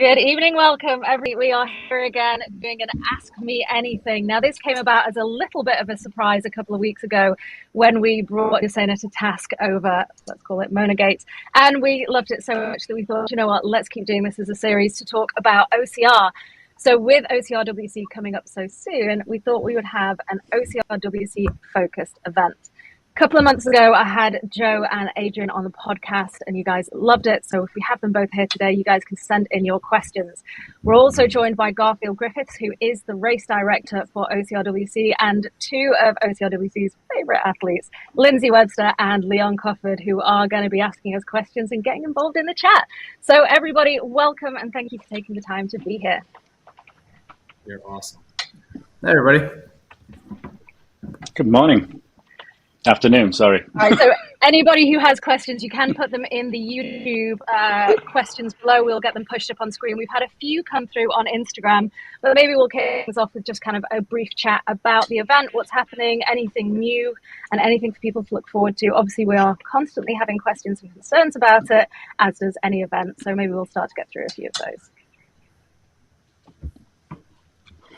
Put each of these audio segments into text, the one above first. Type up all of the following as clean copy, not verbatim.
Good evening, welcome everybody. We are here again doing an Ask Me Anything. Now this came about as a little bit of a surprise a couple of weeks ago when we brought Sena to task over, let's call it Monagate, and we loved it so much that we thought, you know what, let's keep doing this as a series to talk about OCR. So with OCRWC coming up so soon, we thought we would have an OCRWC focused event. A couple of months ago, I had Joe and Adrian on the podcast and you guys loved it. So if we have them both here today, you guys can send in your questions. We're also joined by Garfield Griffiths, who is the race director for OCRWC, and two of OCRWC's favorite athletes, Lindsay Webster and Leon Cofford, who are going to be asking us questions and getting involved in the chat. So everybody, welcome and thank you for taking the time to be here. You're awesome. Hey, everybody. Good morning. Afternoon, sorry. All right, so anybody who has questions, you can put them in the YouTube questions below. We'll get them pushed up on screen. We've had a few come through on Instagram, but maybe we'll kick things off with just kind of a brief chat about the event, what's happening, anything new, and anything for people to look forward to. Obviously, we are constantly having questions and concerns about it, as does any event. So maybe we'll start to get through a few of those.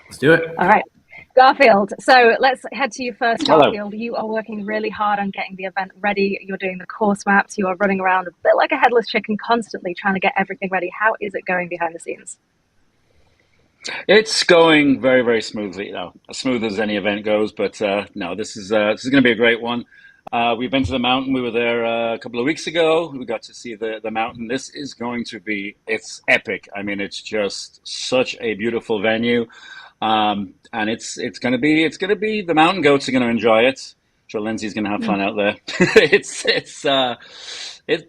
Let's do it. All right. Garfield, so let's head to you first. Hello. Garfield, you are working really hard on getting the event ready. You're doing the course maps. You are running around a bit like a headless chicken, constantly trying to get everything ready. How is it going behind the scenes? It's going very, very smoothly now, as smooth as any event goes. But no, this is going to be a great one. We've been to the mountain. We were there a couple of weeks ago. We got to see the mountain. This is going to be, it's epic. I mean, it's just such a beautiful venue. And it's going to be the mountain goats are going to enjoy it. I'm sure Lindsay's going to have fun out there.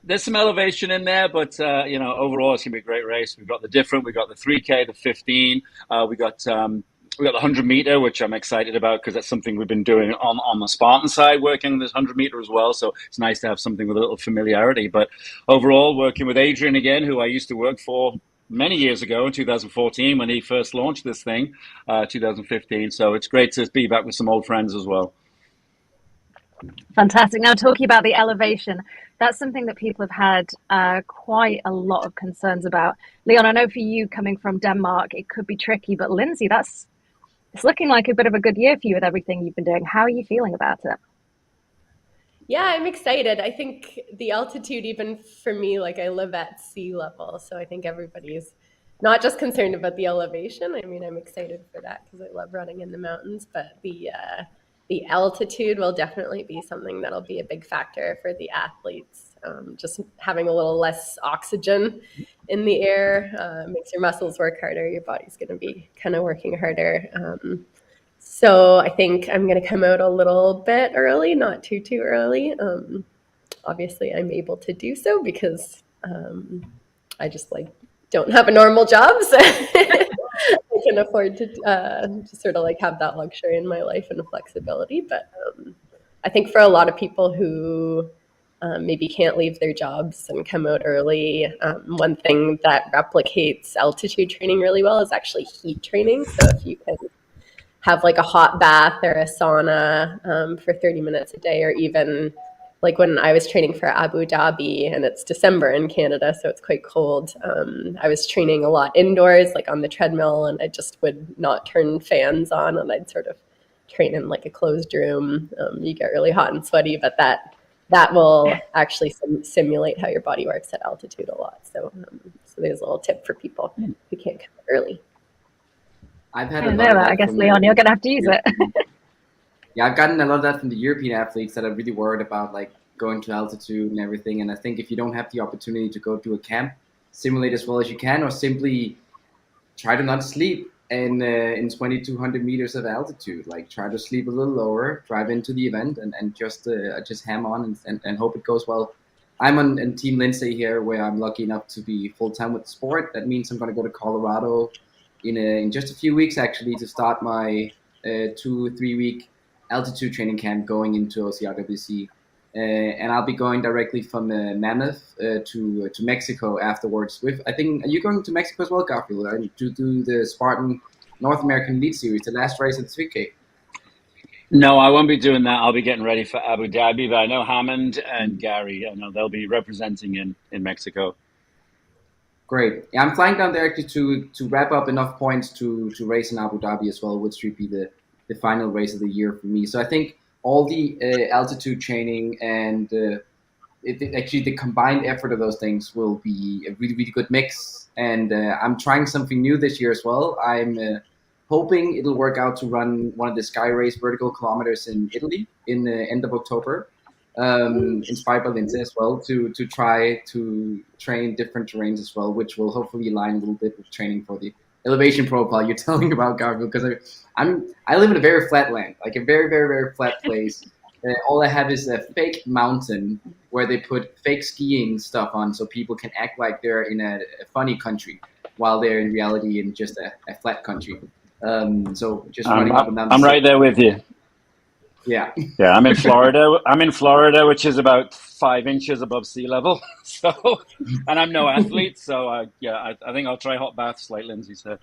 There's some elevation in there, but you know, overall it's going to be a great race. We've got the 3K, the 15, we got the 100-meter, which I'm excited about because that's something we've been doing on the Spartan side, working this 100-meter as well. So it's nice to have something with a little familiarity. But overall, working with Adrian again, who I used to work for many years ago in 2014 when he first launched this thing, 2015. So it's great to be back with some old friends as well. Fantastic. Now, talking about the elevation, that's something that people have had quite a lot of concerns about. Leon, I know for you coming from Denmark, it could be tricky, but Lindsay, it's looking like a bit of a good year for you with everything you've been doing. How are you feeling about it? Yeah, I'm excited. I think the altitude, even for me, like I live at sea level, so I think everybody's not just concerned about the elevation. I mean, I'm excited for that because I love running in the mountains, but the altitude will definitely be something that'll be a big factor for the athletes. Just having a little less oxygen in the air makes your muscles work harder. Your body's going to be kind of working harder. So I think I'm going to come out a little bit early, not too early. Obviously, I'm able to do so because I just don't have a normal job, so I can afford to sort of have that luxury in my life and the flexibility. But I think for a lot of people who maybe can't leave their jobs and come out early, one thing that replicates altitude training really well is actually heat training. So if you can have a hot bath or a sauna for 30 minutes a day, or even when I was training for Abu Dhabi, and it's December in Canada, so it's quite cold. I was training a lot indoors, on the treadmill, and I just would not turn fans on, and I'd sort of train in a closed room. You get really hot and sweaty, but that will actually simulate how your body works at altitude a lot. So there's a little tip for people who can't come early. I've had I guess, Leon, you're going to have to use it. Yeah, I've gotten a lot of that from the European athletes that are really worried about going to altitude and everything. And I think if you don't have the opportunity to go to a camp, simulate as well as you can, or simply try to not sleep in 2,200 meters of altitude. Try to sleep a little lower, drive into the event, and just ham on and hope it goes well. I'm on Team Lindsay here, where I'm lucky enough to be full-time with the sport. That means I'm going to go to Colorado in just a few weeks, actually, to start my 2-3 week altitude training camp going into OCRWC. And I'll be going directly from Mammoth to Mexico afterwards. I think, are you going to Mexico as well, Garfield, to do the Spartan North American Elite Series, the last race at the 3K? No, I won't be doing that. I'll be getting ready for Abu Dhabi, but I know Hammond and Gary, I know they'll be representing in Mexico. Great. Yeah, I'm flying down there actually to wrap up enough points to race in Abu Dhabi as well, which should be the final race of the year for me. So I think all the altitude training and actually the combined effort of those things will be a really, really good mix. And I'm trying something new this year as well. I'm hoping it'll work out to run one of the Sky Race vertical kilometers in Italy in the end of October, inspired by Lindsay as well, to try to train different terrains as well, which will hopefully align a little bit with training for the elevation profile you're telling about, Garfield, because I live in a very flat land, like a very, very, very flat place. All I have is a fake mountain where they put fake skiing stuff on so people can act like they're in a funny country while they're in reality in just a flat country. So just running up and down. I'm right there with you. Yeah. Yeah, I'm in Florida. I'm in Florida, which is about 5 inches above sea level. So, and I'm no athlete, so yeah, I think I'll try hot baths, like Lindsay said.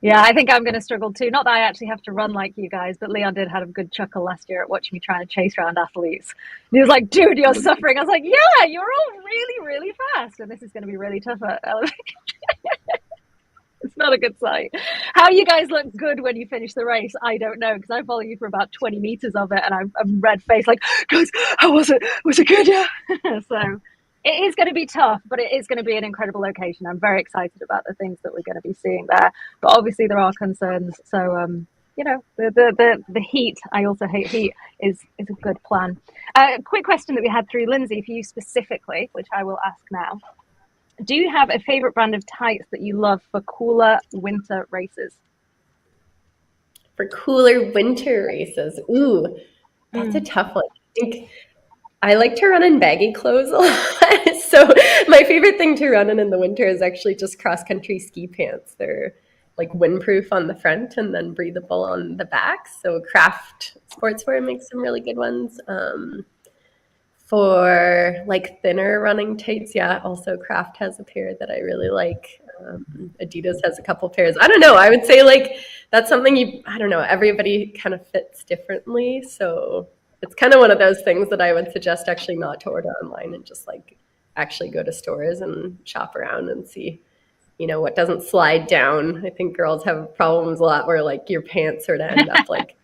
Yeah, I think I'm going to struggle too. Not that I actually have to run like you guys, but Leon did have a good chuckle last year at watching me trying to chase around athletes. And he was like, dude, you're suffering. I was like, yeah, you're all really, really fast. And this is going to be really tough at elevation. It's not a good sight. How you guys look good when you finish the race, I don't know, because I follow you for about 20 meters of it, and I'm red-faced like, guys, how was it? Was it good? Yeah. So it is going to be tough, but it is going to be an incredible location. I'm very excited about the things that we're going to be seeing there. But obviously there are concerns. So, you know, the heat, I also hate heat, is a good plan. Quick question that we had through Lindsay for you specifically, which I will ask now. Do you have a favorite brand of tights that you love for cooler winter races? For cooler winter races, ooh, that's a tough one. I think I like to run in baggy clothes a lot. So my favorite thing to run in the winter is actually just cross-country ski pants. They're like windproof on the front and then breathable on the back. So Craft Sportswear makes some really good ones. For like thinner running tights, yeah, also Craft has a pair that I really like. Adidas has a couple pairs. I don't know. I would say like that's something I don't know, everybody kind of fits differently. So it's kind of one of those things that I would suggest actually not to order online and just like actually go to stores and shop around and see, you know, what doesn't slide down. I think girls have problems a lot where like your pants sort of end up like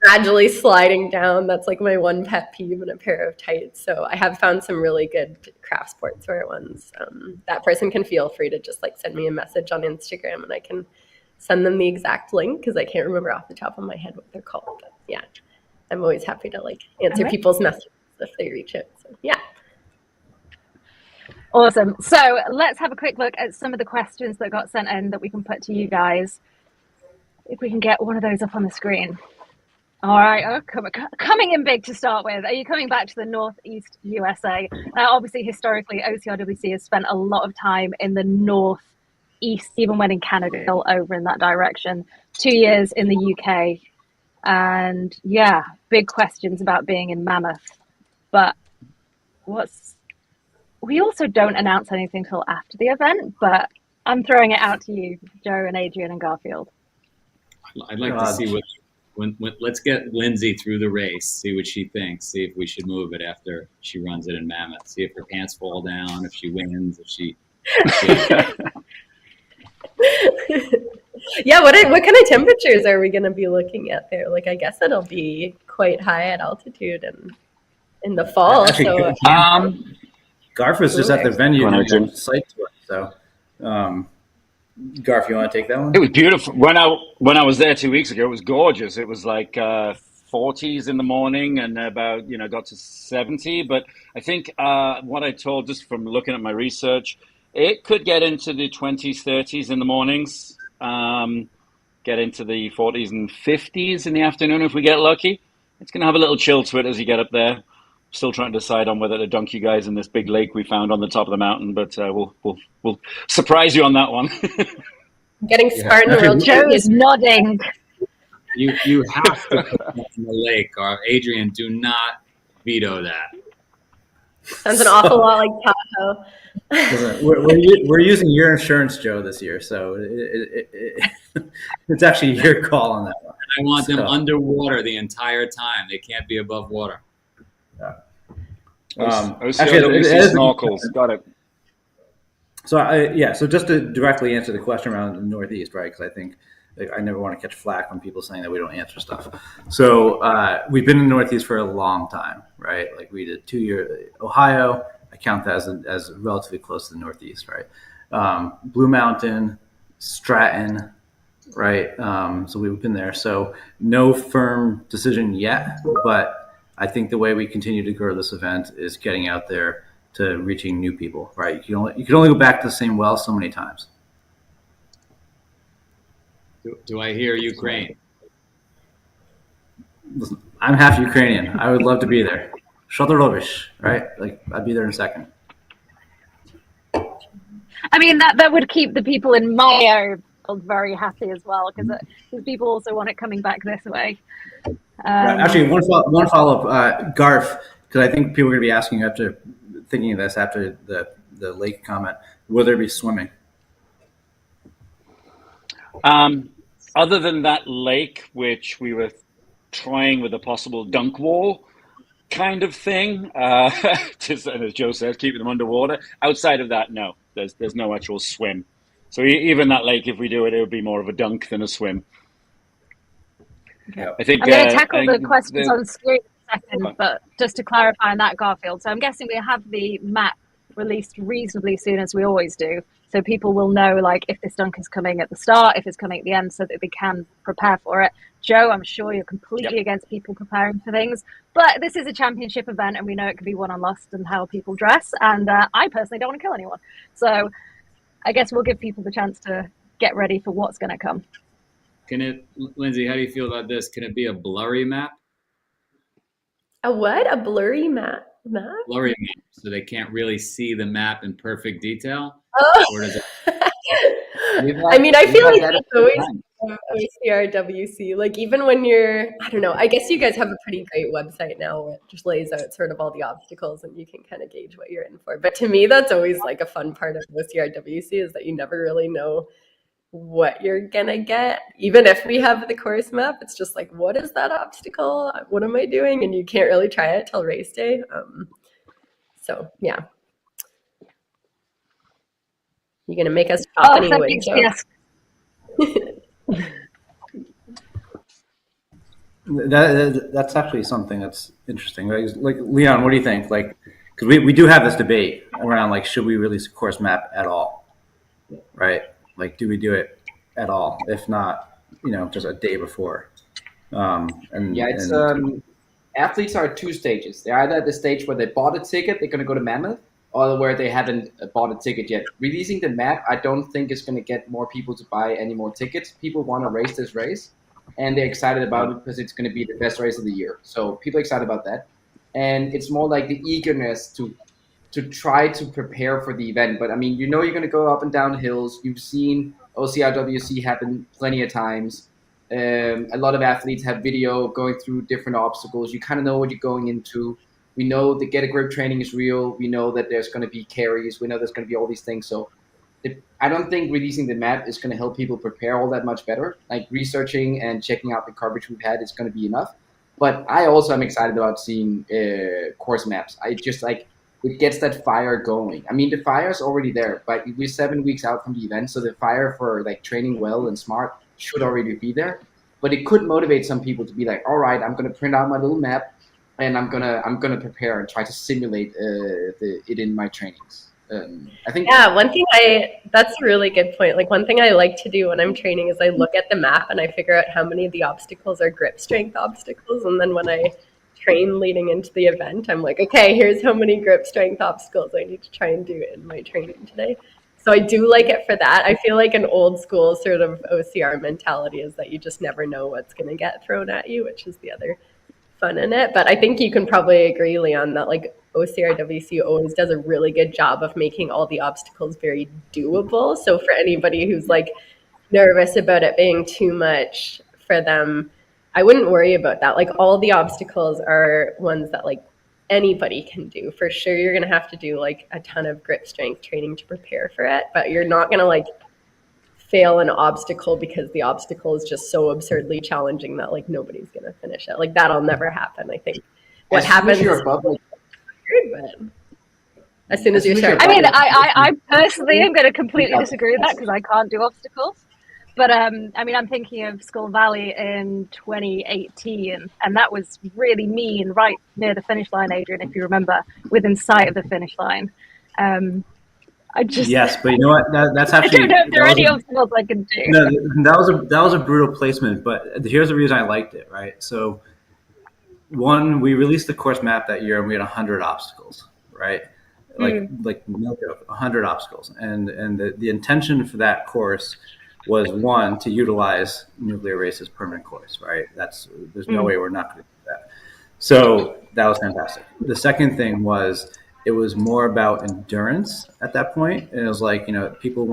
gradually sliding down. That's like my one pet peeve in a pair of tights. So I have found some really good Craft Sportswear ones. That person can feel free to just like send me a message on Instagram and I can send them the exact link because I can't remember off the top of my head what they're called. But yeah, I'm always happy to like answer people's messages if they reach it. So yeah. Awesome. So let's have a quick look at some of the questions that got sent in that we can put to you guys. If we can get one of those up on the screen. All right, coming in big to start with. Are you coming back to the Northeast USA? Now, obviously, historically, OCRWC has spent a lot of time in the Northeast, even when in Canada, still over in that direction. 2 years in the UK. And yeah, big questions about being in Mammoth. But we also don't announce anything till after the event, but I'm throwing it out to you, Joe and Adrian and Garfield. I'd like to see let's get Lindsay through the race, see what she thinks, see if we should move it after she runs it in Mammoth, see if her pants fall down, if she wins, if she... Yeah, what kind of temperatures are we going to be looking at there? Like, I guess it'll be quite high at altitude and in the fall. Actually, so Garfield's just at the venue and site tour, so... Garf, you want to take that one? It was beautiful. When I was there 2 weeks ago, it was gorgeous. It was like 40s in the morning and about, got to 70. But I think what I told, just from looking at my research, it could get into the 20s, 30s in the mornings, get into the 40s and 50s in the afternoon if we get lucky. It's going to have a little chill to it as you get up there. Still trying to decide on whether to dunk you guys in this big lake we found on the top of the mountain, but we'll surprise you on that one. Getting Spartan World Joe is nodding. You have to put them in the lake, or Adrian, do not veto that. Sounds an awful lot like Tahoe. Listen, we're using your insurance, Joe, this year, so it's actually your call on that one. I want them underwater the entire time. They can't be above water. OCRWC snorkels. Got it. So so just to directly answer the question around the Northeast, right? Because I think I never want to catch flack from people saying that we don't answer stuff. So we've been in the Northeast for a long time, right? Like we did 2 years. Ohio, I count that as relatively close to the Northeast, right? Blue Mountain, Stratton, right? So we've been there. So no firm decision yet, but I think the way we continue to grow this event is getting out there to reaching new people, right? You can only go back to the same well so many times. Do I hear Ukraine? Listen, I'm half Ukrainian. I would love to be there. Shotorovish, right? Like I'd be there in a second. I mean, that would keep the people in my area very happy as well, because people also want it coming back this way. Actually, one follow up, Garf, because I think people are going to be asking after thinking of this after the lake comment. Will there be swimming? Other than that lake, which we were trying with a possible dunk wall kind of thing, just, and as Joe says, keeping them underwater. Outside of that, no, there's no actual swim. So even that lake, if we do it, it would be more of a dunk than a swim. Okay. I think I'm going to tackle the questions on screen in a second, but just to clarify on that, Garfield. So I'm guessing we have the map released reasonably soon, as we always do. So people will know, like, if this dunk is coming at the start, if it's coming at the end, so that they can prepare for it. Joe, I'm sure you're completely against people preparing for things, but this is a championship event, and we know it can be won on lust and how people dress. And I personally don't want to kill anyone. So I guess we'll give people the chance to get ready for what's going to come. Lindsay, how do you feel about this? Can it be a blurry map? A what? A blurry map? Blurry map, so they can't really see the map in perfect detail? Oh. Or does it... I mean, I feel like that's always OCRWC. Like, even when you're, I don't know, I guess you guys have a pretty great website now where it just lays out sort of all the obstacles and you can kind of gauge what you're in for. But to me, that's always like a fun part of OCRWC, is that you never really know what you're gonna get. Even if we have the course map, it's just like, what is that obstacle? What am I doing? And you can't really try it till race day. So yeah. You're gonna make us talk anyway. Yes. That's actually something that's interesting. Like Leon, what do you think? Like, because we do have this debate around, like, should we release a course map at all? Right? Like, do we do it at all? If not, just a day before. Athletes are at 2 stages. They're either at the stage where they bought a ticket, they're going to go to Mammoth, or where they haven't bought a ticket yet. Releasing the map, I don't think is going to get more people to buy any more tickets. People want to race this race, and they're excited about it because it's going to be the best race of the year. So people are excited about that. And it's more like the eagerness to try to prepare for the event. But I mean, you're going to go up and down hills. You've seen OCRWC happen plenty of times. A lot of athletes have video going through different obstacles. You kind of know what you're going into. We know the get a grip training is real. We know that there's going to be carries. We know there's going to be all these things. So I don't think releasing the map is going to help people prepare all that much better. Like, researching and checking out the coverage we've had is going to be enough. But I also am excited about seeing course maps. I just it gets that fire going. I mean, the fire's already there, but we're 7 weeks out from the event, so the fire for training well and smart should already be there. But it could motivate some people to be like, all right, I'm going to print out my little map, and I'm gonna prepare and try to simulate it in my trainings. I think. Yeah, that's a really good point. Like, one thing I like to do when I'm training is I look at the map and I figure out how many of the obstacles are grip strength obstacles, and then when I train leading into the event, I'm like, okay, here's how many grip strength obstacles I need to try and do in my training today. So I do like it for that. I feel like an old school sort of OCR mentality is that you just never know what's going to get thrown at you, which is the other fun in it. But I think you can probably agree, Leon, that OCRWC always does a really good job of making all the obstacles very doable. So for anybody who's nervous about it being too much for them, I wouldn't worry about that. All the obstacles are ones that anybody can do. For sure, you're going to have to do a ton of grip strength training to prepare for it, but you're not going to fail an obstacle because the obstacle is just so absurdly challenging that nobody's going to finish it. That'll never happen. I think what happens, you're above, it as soon as you're starting. I mean, I personally am going to completely disagree with that because I can't do obstacles. But I mean, I'm thinking of Skull Valley in 2018, and that was really mean, right near the finish line, Adrian, if you remember, within sight of the finish line. Yes, but you know what? That's actually. I don't know if there are any obstacles I can do. No, that was a brutal placement, but here's the reason I liked it. Right, so one, we released the course map that year, and we had 100 obstacles. Right, like 100 obstacles, and the intention for that course was, one, to utilize Nuclear Race's permanent course. Right, there's no way we're not going to do that. So that was fantastic. The second thing was, it was more about endurance at that point. And it was like, people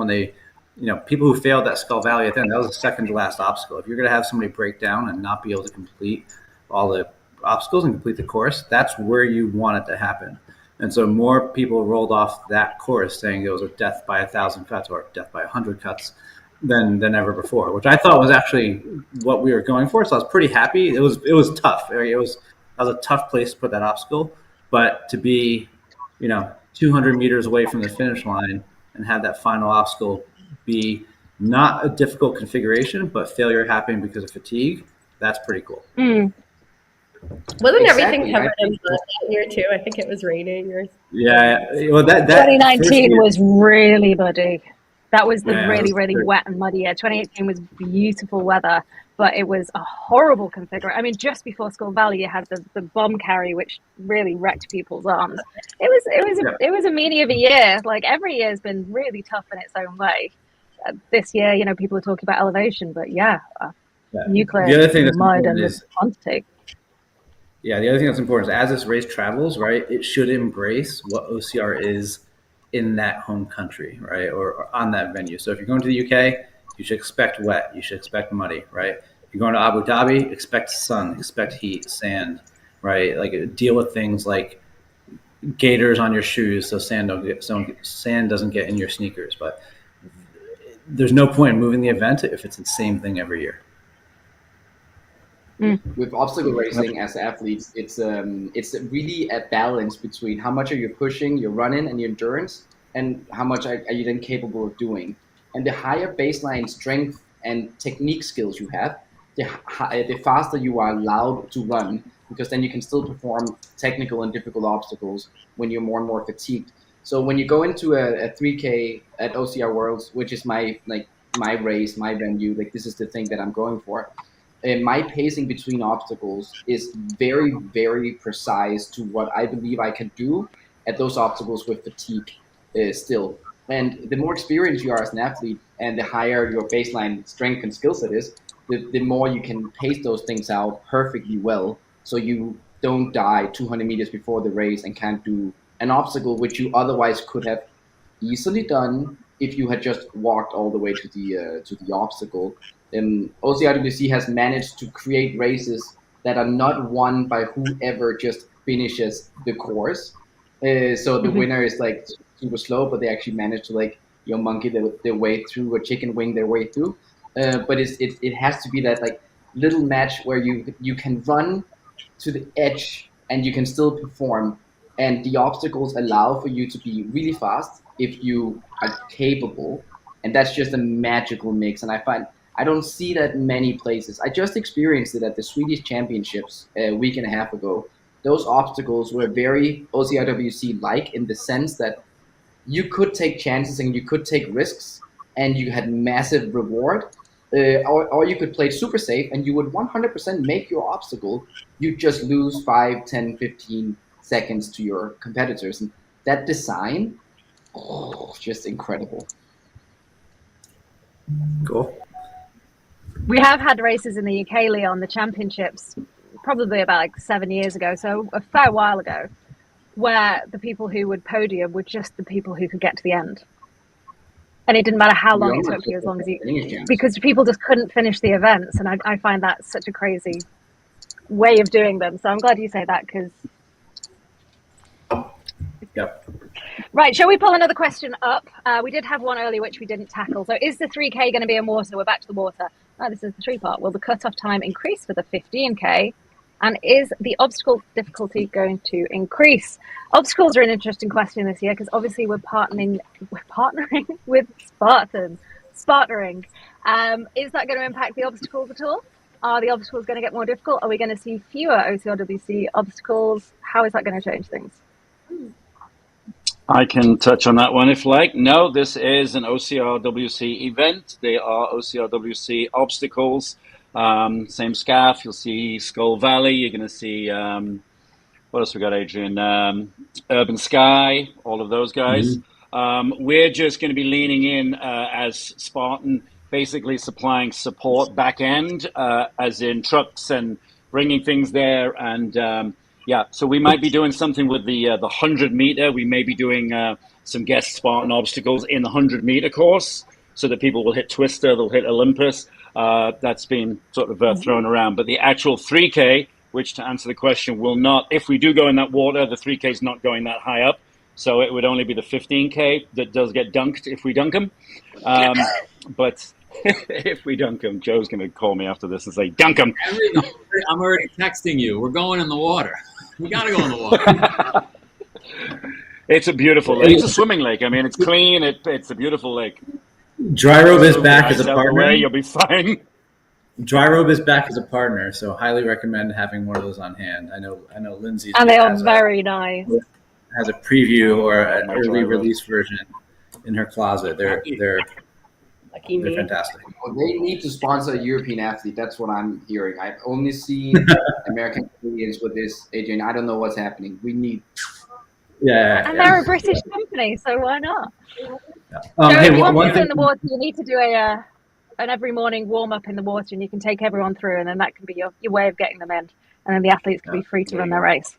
people who failed that Skull Valley at the end, that was the second to last obstacle. If you're going to have somebody break down and not be able to complete all the obstacles and complete the course, that's where you want it to happen. And so more people rolled off that course saying it was a death by 1,000 cuts or death by 100 cuts than ever before, which I thought was actually what we were going for. So I was pretty happy. It was tough. That was a tough place to put that obstacle, but to be 200 meters away from the finish line and have that final obstacle be not a difficult configuration, but failure happening because of fatigue, that's pretty cool. Wasn't everything covered in blood that year too? I think it was raining. Yeah. Well, that 2019 was really muddy. That was the really wet and muddy year. 2018 was beautiful weather, but it was a horrible configuration. I mean, just before Skull Valley, you had the bomb carry, which really wrecked people's arms. It was a meanie of a year. Like, every year has been really tough in its own way. This year, people are talking about elevation, but nuclear, the other thing that's mud, and the quantity. Yeah, the other thing that's important is, as this race travels, right, it should embrace what OCR is in that home country, right, or on that venue. So if you're going to the UK, you should expect wet. You should expect muddy, right? If you're going to Abu Dhabi, expect sun, expect heat, sand, right? Like, deal with things like gaiters on your shoes so sand doesn't get in your sneakers. But there's no point in moving the event if it's the same thing every year. With obstacle racing as athletes, it's really a balance between how much are you pushing your running and your endurance, and how much are you then capable of doing. And the higher baseline strength and technique skills you have, the faster you are allowed to run, because then you can still perform technical and difficult obstacles when you're more and more fatigued. So when you go into a 3K at OCR Worlds, which is my race, my venue, like, this is the thing that I'm going for. My pacing between obstacles is very, very precise to what I believe I can do at those obstacles with fatigue still. And the more experienced you are as an athlete, and the higher your baseline strength and skill set is, the more you can pace those things out perfectly well, so you don't die 200 meters before the race and can't do an obstacle which you otherwise could have easily done if you had just walked all the way to the obstacle. OCRWC has managed to create races that are not won by whoever just finishes the course. So the winner is like super slow, but they actually manage to monkey their way through, or chicken wing their way through. But it has to be that like little match where you can run to the edge and you can still perform, and the obstacles allow for you to be really fast if you are capable, and that's just a magical mix. And I find I don't see that many places. I just experienced it at the Swedish Championships a week and a half ago. Those obstacles were very OCRWC-like, in the sense that you could take chances and you could take risks, and you had massive reward, or you could play super safe and you would 100% make your obstacle. You just lose 5, 10, 15 seconds to your competitors. And that design, just incredible. Cool. We have had races in the UK, Leon, the championships, probably about 7 years ago, so a fair while ago, where the people who would podium were just the people who could get to the end. And it didn't matter how long it took you, as long as you, because people just couldn't finish the events. And I find that such a crazy way of doing them. So I'm glad you say that, because. Yep. Right, shall we pull another question up? We did have one earlier which we didn't tackle. So is the 3K going to be in water? We're back to the water. Oh, this is the 3 part. Will the cutoff time increase for the 15K? And is the obstacle difficulty going to increase? Obstacles are an interesting question this year because obviously we're partnering with Spartan. Spartering. Is that going to impact the obstacles at all? Are the obstacles going to get more difficult? Are we going to see fewer OCRWC obstacles? How is that going to change things? I can touch on that one if like. No, this is an OCRWC event. They are OCRWC obstacles. Same scarf. You'll see Skull Valley. You're going to see, what else we got, Adrian? Urban Sky, all of those guys. We're just going to be leaning in as Spartan, basically supplying support back end, as in trucks and bringing things there. And yeah, so we might be doing something with the 100 meter. We may be doing some guest Spartan obstacles in the 100 meter course so that people will hit Twister, they'll hit Olympus. That's been sort of thrown around. But the actual 3K, which to answer the question will not, if we do go in that water, the 3K is not going that high up. So it would only be the 15K that does get dunked if we dunk them. But if we dunk them, Joe's going to call me after this and say, dunk them. I'm already texting you. We're going in the water. We got to go in the water. It's a beautiful lake. It's a swimming lake. I mean, it's clean. It's a beautiful lake. Dry Robe is back as a partner. You'll be fine. Dry Robe is back as a partner, so highly recommend having one of those on hand. I know Lindsay. And they are very nice. Has a preview or an early release version in her closet. They're fantastic. Well, they need to sponsor a European athlete. That's what I'm hearing. I've only seen American Canadians with this, Adrian. I don't know what's happening. We need. Yeah. And they're a British company, so why not? Hey, if you want one people thing. in the water, you need to do an every morning warm up in the water, and you can take everyone through, and then that can be your way of getting them in, and then the athletes can be free to run their race.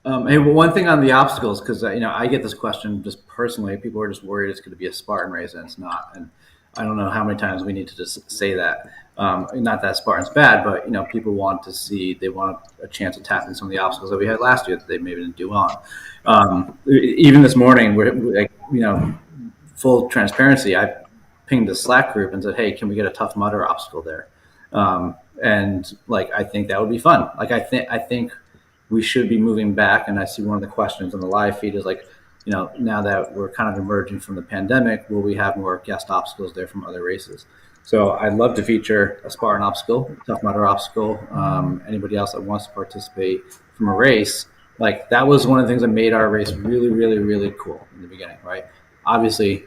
Hey, one thing on the obstacles, because I get this question just personally. People are just worried it's going to be a Spartan race, and it's not. And I don't know how many times we need to just say that. Not that Spartan's bad, but people want to see. They want a chance to tap in some of the obstacles that we had last year that they maybe didn't do on. Even this morning, we're like, full transparency. I pinged the Slack group and said, "Hey, can we get a Tough Mudder obstacle there?" And I think that would be fun. I think we should be moving back. And I see one of the questions on the live feed is now that we're kind of emerging from the pandemic, will we have more guest obstacles there from other races? So I'd love to feature a Spartan obstacle, Tough Mudder obstacle. Anybody else that wants to participate from a race, that was one of the things that made our race really, really, really cool in the beginning, right? Obviously,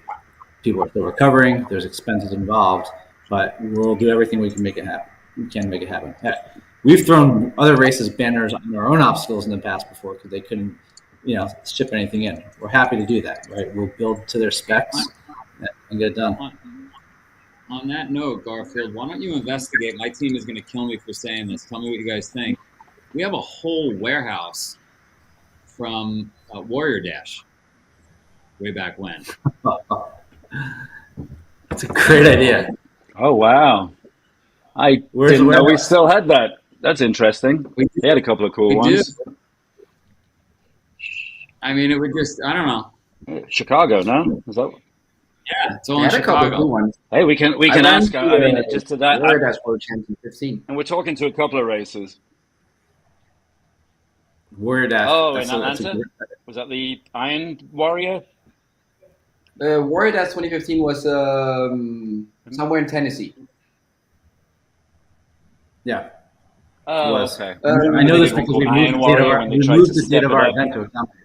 people are still recovering. There's expenses involved, but we'll do everything we can make it happen. We can make it happen. Heck, we've thrown other races banners on our own obstacles in the past before because they couldn't, ship anything in. We're happy to do that, right? We'll build to their specs and get it done. On that note, Garfield, why don't you investigate? My team is going to kill me for saying this. Tell me what you guys think. We have a whole warehouse from Warrior Dash way back when. That's a great idea. Oh, wow. I didn't know we still had that. That's interesting. They had a couple of cool ones. I mean, it would just, I don't know. Chicago, no? Is that? Yeah, it's all in Chicago. A couple of cool ones. Hey, we can ask. I mean, just to that. That's World Champion 15. And we're talking to a couple of races. Warrior Dash. Oh, in Atlanta? Was that the Iron Warrior? Warrior Dash 2015 was somewhere in Tennessee. Yeah. Oh, okay. I know this because we moved the date of our event to a company.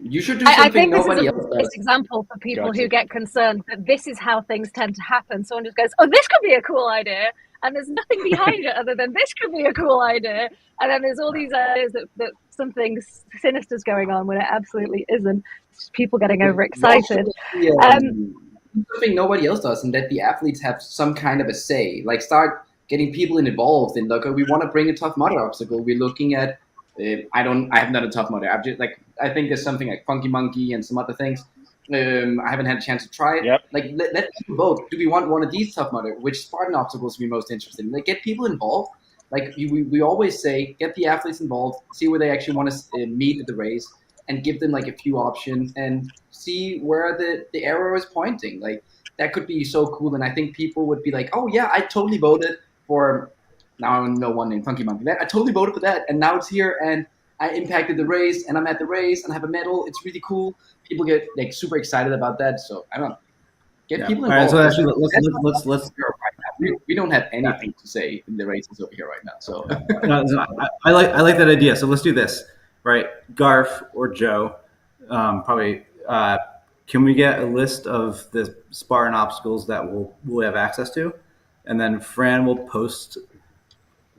You should do something I think nobody this is else a does. example for people who get concerned that this is how things tend to happen. Someone just goes, "Oh, this could be a cool idea," and there's nothing behind it other than this could be a cool idea. And then there's all these ideas that something sinister's going on when it absolutely isn't. It's just people getting overexcited. Something nobody else does, and that the athletes have some kind of a say. Start getting people involved in. We want to bring a Tough Mudder obstacle. We're looking at. I haven't done a Tough Mudder. I think there's something like Funky Monkey and some other things. I haven't had a chance to try it. Yep. Let people vote. Do we want one of these Tough Mudder? Which Spartan obstacles are we most interested in? Get people involved. We always say, get the athletes involved, see where they actually want to meet at the race, and give them a few options and see where the arrow is pointing. That could be so cool. And I think people would be like, oh yeah, I totally voted for now I know one named Funky Monkey. I totally voted for that, and now it's here, and I impacted the race, and I'm at the race, and I have a medal. It's really cool. People get like super excited about that. So I don't know. Get people involved. All right, so actually, let's we don't have anything to say in the races over here right now. So I like that idea. So let's do this, right? Garf or Joe, probably. Can we get a list of the Spartan obstacles that we'll have access to, and then Fran will post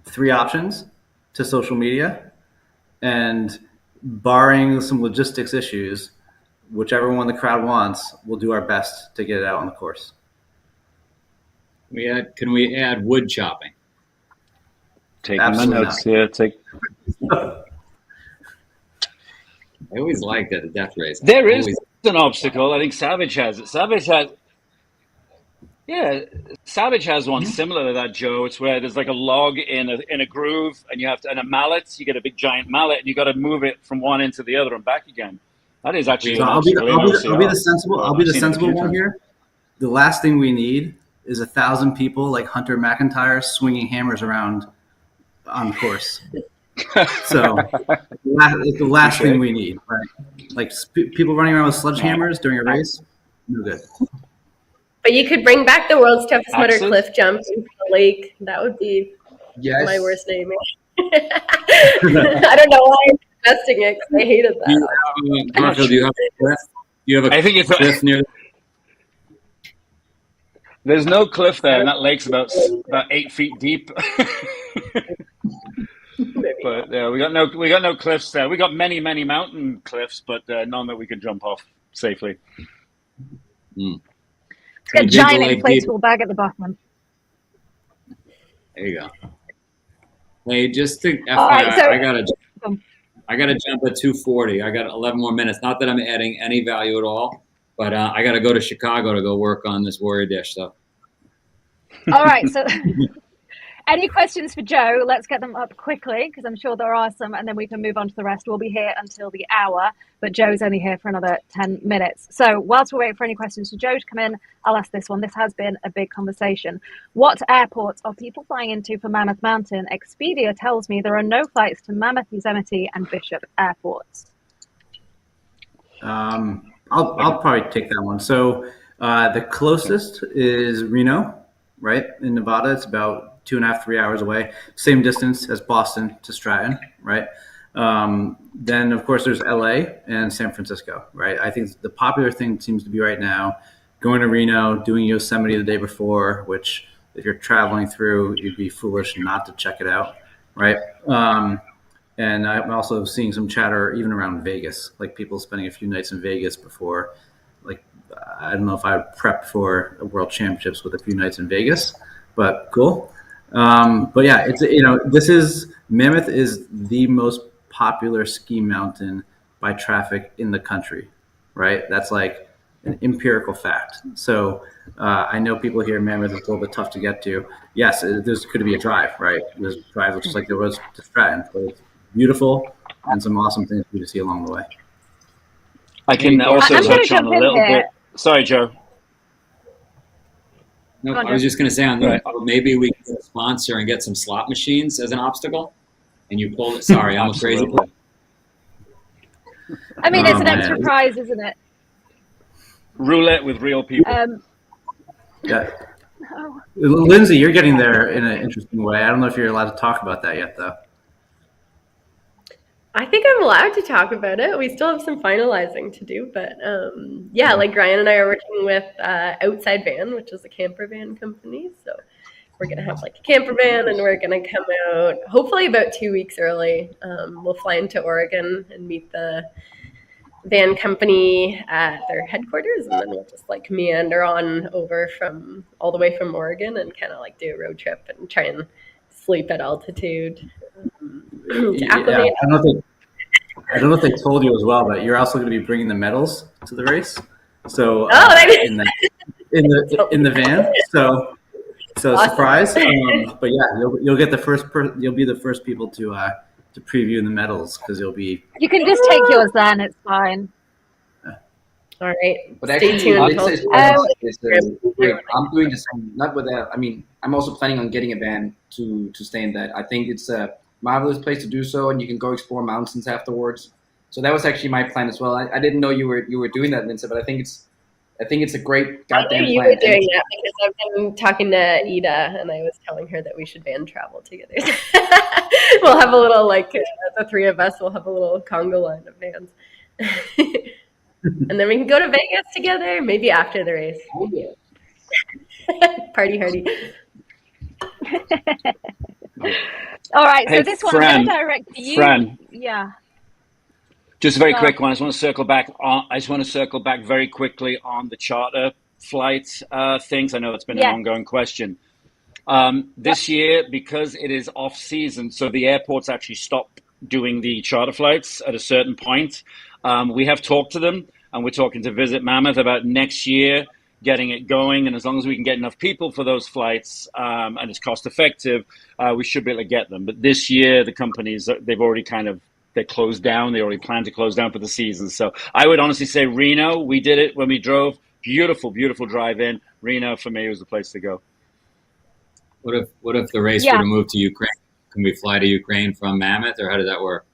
3 options to social media, and barring some logistics issues, whichever one the crowd wants, we'll do our best to get it out on the course. Can we add wood chopping? Taking my notes here. I always liked at a death race. There is an obstacle. I think Savage has it. Savage has one similar to that, Joe. It's where there's like a log in a groove, and and a mallet. You get a big giant mallet, and you got to move it from one end to the other and back again. That is actually. So I'll be the sensible one here. The last thing we need is 1,000 people like Hunter McIntyre swinging hammers around on course. So the last thing we need, right? Like people running around with sledgehammers during a race, no good. But you could bring back the world's toughest mudder cliff jump into the lake. That would be my worst nightmare. I don't know why I'm suggesting it because I hated that. Garfield, do you have a cliff? Do you have a cliff near? There's no cliff there, and that lake's about 8 feet deep. But we got no cliffs there. We got many mountain cliffs, but none that we can jump off safely. It's got a giant inflatable bag at the bottom. There you go. Hey, just to FYI, right, so, I gotta jump at 2:40. I got 11 more minutes. Not that I'm adding any value at all, but I gotta go to Chicago to go work on this Warrior Dash stuff. All right, so any questions for Joe? Let's get them up quickly because I'm sure there are some, and then we can move on to the rest. We'll be here until the hour, but Joe's only here for another 10 minutes. So whilst we're waiting for any questions for Joe to come in, I'll ask this one. This has been a big conversation. What airports are people flying into for Mammoth Mountain? Expedia tells me there are no flights to Mammoth, Yosemite, and Bishop airports. I'll probably take that one. So the closest is Reno, right, in Nevada. It's about 2.5, 3 hours away. Same distance as Boston to Stratton, right? Then, of course, there's LA and San Francisco, right? I think the popular thing seems to be right now going to Reno, doing Yosemite the day before, which if you're traveling through, you'd be foolish not to check it out, right? And I'm also seeing some chatter even around Vegas, like people spending a few nights in Vegas before. Like, I don't know if I would prep for a World Championships with a few nights in Vegas, but cool. But yeah, it's Mammoth is the most popular ski mountain by traffic in the country, right? That's like an empirical fact. So I know people here in Mammoth is a little bit tough to get to. Yes, there's could be a drive, right? There's a drive just like there was to Stratton, but it's beautiful and some awesome things for you to see along the way. I can also touch on a little bit. Sorry, Joe. No, I was just going to say on that, maybe we can sponsor and get some slot machines as an obstacle, and you pull it. Sorry, I'm a crazy person. I mean, it's an extra prize, isn't it? Roulette with real people. Yeah. Oh. Lindsay, you're getting there in an interesting way. I don't know if you're allowed to talk about that yet, though. I think I'm allowed to talk about it. We still have some finalizing to do, but yeah, like Ryan and I are working with Outside Van, which is a camper van company. So we're going to have like a camper van and we're going to come out hopefully about 2 weeks early. We'll fly into Oregon and meet the van company at their headquarters, and then we'll just like meander on over from all the way from Oregon and kind of like do a road trip and try and sleep at altitude. Yeah, I don't know if they told you as well, but you're also going to be bringing the medals to the race. So in the van. So awesome. Surprise. But yeah, you'll get the first. You'll be the first people to preview the medals because you'll be. You can just take yours then. It's fine. All right. But actually, I'm doing the same. Not with that. I mean, I'm also planning on getting a van to stay in that. I think it's a marvelous place to do so, and you can go explore mountains afterwards. So that was actually my plan as well. I didn't know you were doing that, Lindsay, but I think it's a great goddamn I knew you plan. were doing that because I've been talking to Ida, and I was telling her that we should van travel together. We'll have a little, like, the three of us will have a little Congo line of vans. And then we can go to Vegas together, maybe after the race. Oh, yeah. Party hardy. All right, so Hey, this one Fran, I'm going to direct to you. Fran. Yeah. Just a very quick one. I just want to circle back very quickly on the charter flight things. I know it's been an ongoing question. This year, because it is off season, so the airports actually stop doing the charter flights at a certain point. We have talked to them, and we're talking to Visit Mammoth about next year getting it going. And as long as we can get enough people for those flights and it's cost effective, we should be able to get them. But this year, the companies, they've already they closed down. They already plan to close down for the season. So I would honestly say Reno, we did it when we drove. Beautiful, beautiful drive in. Reno, for me, was the place to go. What if the race were to move to Ukraine? Can we fly to Ukraine from Mammoth, or how does that work?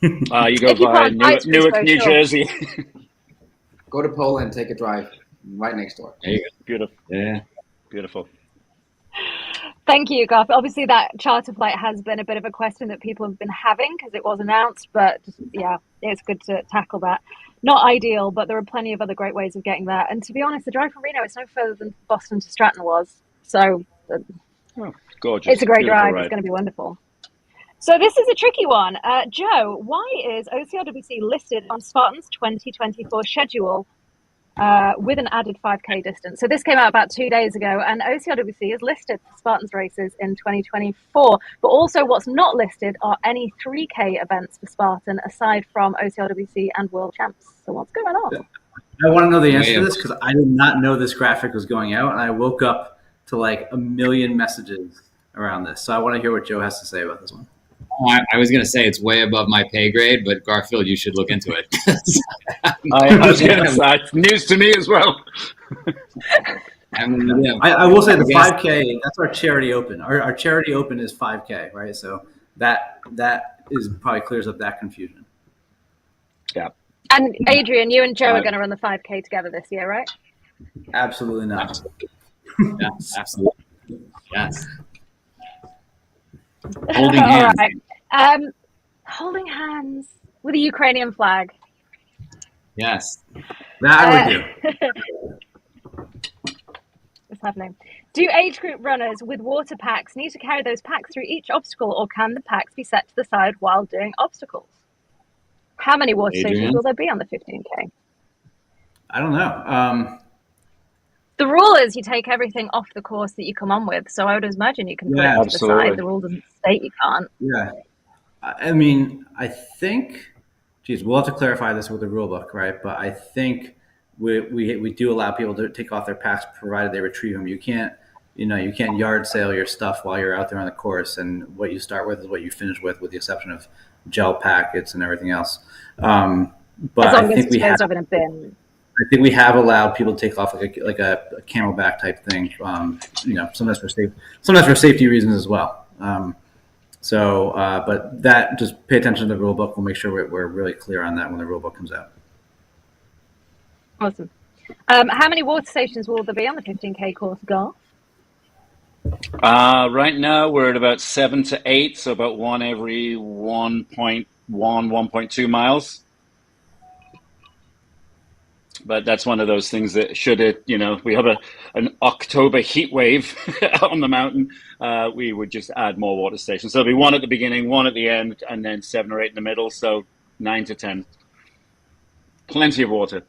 You go by Newark, New Jersey. Go to Poland, take a drive right next door. There you go. Beautiful. Yeah. Beautiful. Thank you, Garfield. Obviously, that charter flight has been a bit of a question that people have been having because it was announced, but yeah, it's good to tackle that. Not ideal, but there are plenty of other great ways of getting there. And to be honest, the drive from Reno is no further than Boston to Stratton was. So gorgeous. It's a great Beautiful drive. ride. It's going to be wonderful. So this is a tricky one. Joe, why is OCRWC listed on Spartan's 2024 schedule with an added 5K distance? So this came out about 2 days ago, and OCRWC is listed for Spartan's races in 2024. But also what's not listed are any 3K events for Spartan aside from OCRWC and World Champs. So what's going on? I want to know the answer to this because I did not know this graphic was going out, and I woke up to like a million messages around this. So I want to hear what Joe has to say about this one. I was going to say it's way above my pay grade, but Garfield, you should look into it. I was going to say, it's news to me as well. I will say the 5K, that's our charity open. Our charity open is 5K, right? So that is probably clears up that confusion. Yeah. And Adrian, you and Joe are going to run the 5K together this year, right? Absolutely not. Yeah, absolutely. Yes. Holding hands. All right. Holding hands with a Ukrainian flag. Yes. That I would do. What's happening? Do age group runners with water packs need to carry those packs through each obstacle, or can the packs be set to the side while doing obstacles? How many water stations will there be on the 15K? I don't know. The rule is you take everything off the course that you come on with. So I would imagine you can put it to the side. The rule doesn't state you can't. Yeah. I mean, I think, we'll have to clarify this with the rule book, right? But I think we do allow people to take off their packs provided they retrieve them. You can't yard sale your stuff while you're out there on the course, and what you start with is what you finish with the exception of gel packets and everything else. But I think we have in a bin. I think we have allowed people to take off like a camelback type thing. Sometimes for safety reasons as well. But that, just pay attention to the rule book. We'll make sure we're really clear on that when the rule book comes out. Awesome. How many water stations will there be on the 15K course, Garth? Right now we're at about 7 to 8, so about one every 1.1, 1.2 miles. But that's one of those things that we have an October heat wave on the mountain, we would just add more water stations. So there'll be one at the beginning, one at the end, and then 7 or 8 in the middle. So 9 to 10. Plenty of water.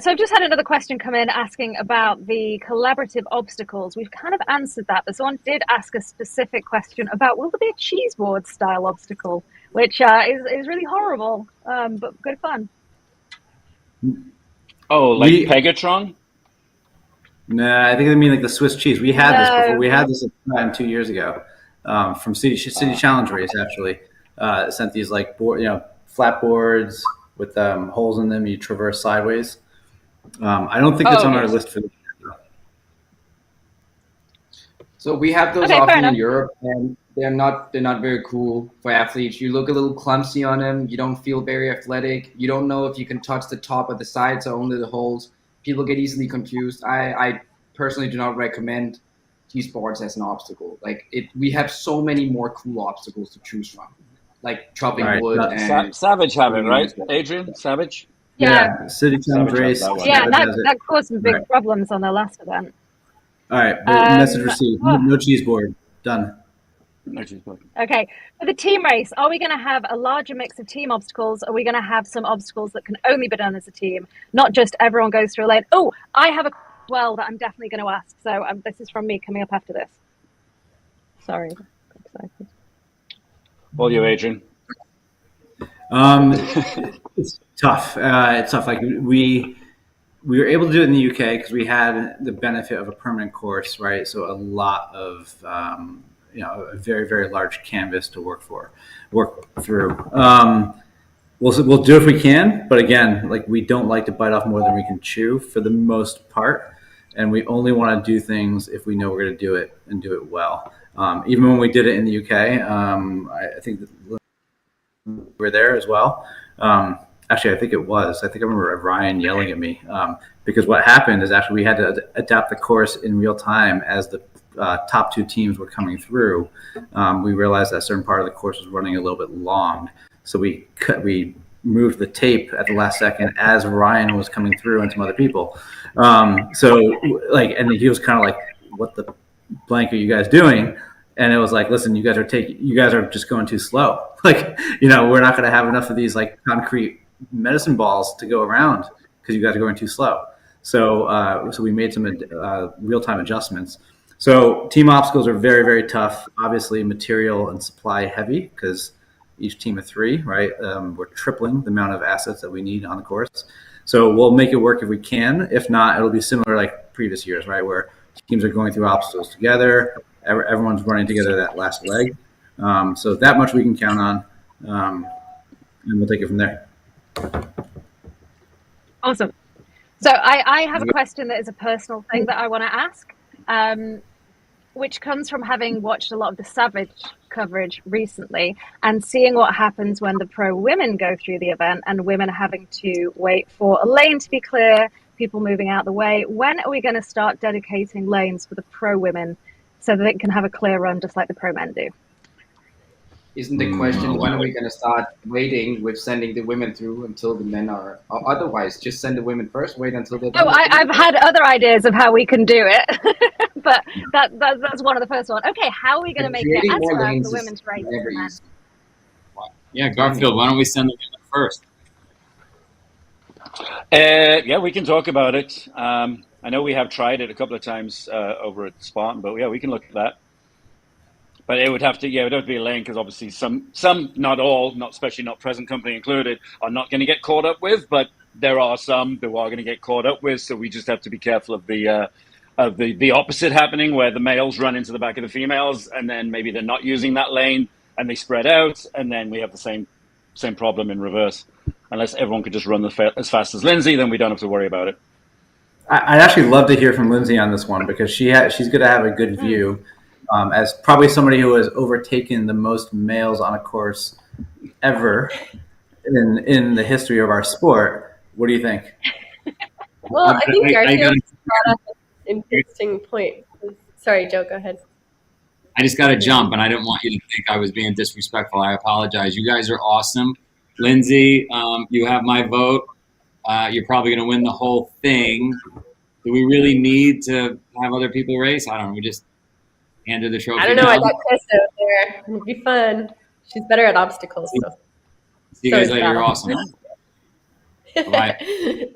So I've just had another question come in asking about the collaborative obstacles. We've kind of answered that, but someone did ask a specific question about, will there be a cheese board style obstacle, which is really horrible, but good fun. Oh, like Pegatron? Nah, I think they mean like the Swiss cheese. We had this before. We had this 2 years ago from City Challenge Race, actually. Sent these flat boards with holes in them. You traverse sideways. I don't think it's on our list for this year. So we have those Okay, fair often in enough. Europe, and they're not very cool for athletes. You look a little clumsy on them. You don't feel very athletic. You don't know if you can touch the top or the sides or only the holes. People get easily confused. I personally do not recommend T-sports as an obstacle. Like we have so many more cool obstacles to choose from, like chopping All right, wood and Savage have it, swimming right? as well. Adrian, Savage? Yeah, City Challenge Savage has race. that one. yeah, Savage has it. that caused some big Right. problems on their last event. All right, but message received. Oh, No cheese board. Done. okay, for the team race, are we going to have a larger mix of team obstacles? Or are we going to have some obstacles that can only be done as a team, not just everyone goes through a lane? Oh, I have a well that I'm definitely going to ask. So this is from me coming up after this. Sorry. All you, Adrian. It's tough. It's tough. Like we were able to do it in the UK because we had the benefit of a permanent course, right? So a lot of a very, very large canvas to work through. We'll do if we can, but again, like we don't like to bite off more than we can chew for the most part, and we only want to do things if we know we're going to do it and do it well. Even when we did it in the UK, I think that we were there as well. Actually, I think it was. I think I remember Ryan yelling at me because what happened is actually we had to adapt the course in real time as the top two teams were coming through. We realized that a certain part of the course was running a little bit long, so we moved the tape at the last second as Ryan was coming through and some other people. And he was kind of like, "What the blank are you guys doing?" And it was like, "Listen, you guys are just going too slow. Like, we're not going to have enough of these like concrete medicine balls to go around because you guys are going too slow." So we made some real-time adjustments. So team obstacles are very, very tough. Obviously, material and supply heavy because each team of three, right? We're tripling the amount of assets that we need on the course. So we'll make it work if we can. If not, it'll be similar like previous years, right? Where teams are going through obstacles together. Everyone's running together that last leg. So that much we can count on. And we'll take it from there. Awesome. So I have a question that is a personal thing that I want to ask, which comes from having watched a lot of the Savage coverage recently and seeing what happens when the pro women go through the event and women having to wait for a lane to be clear, people moving out of the way. When are we going to start dedicating lanes for the pro women so that they can have a clear run just like the pro men do? Isn't the question, when are we going to start waiting with sending the women through until the men are, or otherwise just send the women first, wait until they're done? Oh, I've had other ideas of how we can do it, but that's one of the first ones. Okay, how are we going to make it as fast for women's race? Yeah, Garfield, why don't we send the women first? Yeah, we can talk about it. I know we have tried it a couple of times over at Spartan, but yeah, we can look at that. But it would have to be a lane because obviously some, not all, not especially not present company included, are not going to get caught up with. But there are some who are going to get caught up with. So we just have to be careful of the opposite happening, where the males run into the back of the females, and then maybe they're not using that lane and they spread out, and then we have the same problem in reverse. Unless everyone could just run as fast as Lindsay, then we don't have to worry about it. I'd actually love to hear from Lindsay on this one because she's going to have a good view. As probably somebody who has overtaken the most males on a course ever in the history of our sport. What do you think? Well, I think Garfield brought up an interesting point. Sorry, Joe, go ahead. I just got to jump, and I didn't want you to think I was being disrespectful. I apologize. You guys are awesome. Lindsay, you have my vote. You're probably going to win the whole thing. Do we really need to have other people race? I don't know. We just handed the trophy. I don't know. I got Chris out there. It'll be fun. She's better at obstacles. So. See you guys later. You're awesome. Bye.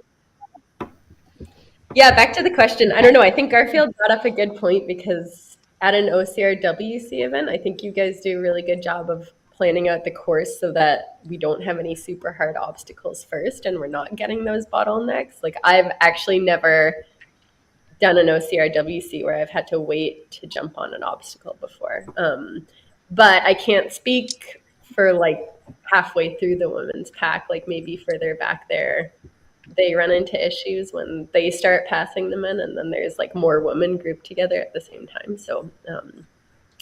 Yeah, back to the question. I don't know. I think Garfield brought up a good point because at an OCRWC event, I think you guys do a really good job of planning out the course so that we don't have any super hard obstacles first and we're not getting those bottlenecks. Like I've actually never done an OCRWC where I've had to wait to jump on an obstacle before. But I can't speak for like halfway through the women's pack, like maybe further back there. they run into issues when they start passing them in, and then there's like more women grouped together at the same time. So,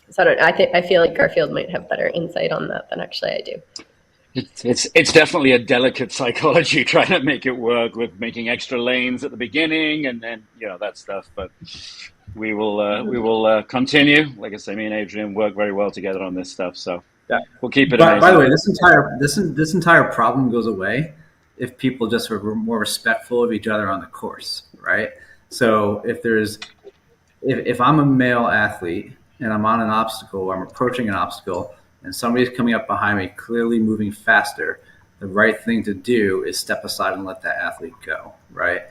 so I feel like Garfield might have better insight on that than actually I do. It's definitely a delicate psychology trying to make it work with making extra lanes at the beginning and then that stuff. But we will continue. Like I say, me and Adrian work very well together on this stuff, so we'll keep it. By the way, this entire problem goes away if people just are more respectful of each other on the course, right? So if I'm a male athlete and I'm on an obstacle, I'm approaching an obstacle, and somebody's coming up behind me, clearly moving faster, the right thing to do is step aside and let that athlete go, right?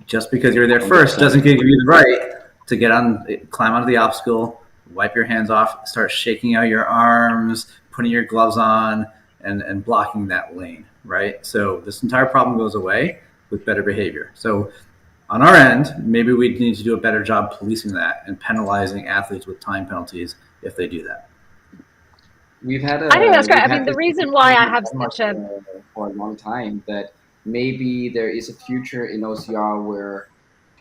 Just because you're there first doesn't give you the right to climb onto the obstacle, wipe your hands off, start shaking out your arms, putting your gloves on, and blocking that lane, right? So this entire problem goes away with better behavior. So on our end, maybe we need to do a better job policing that and penalizing athletes with time penalties if they do that. I think that's great. I mean, the reason why I have such a for a long time that maybe there is a future in OCR where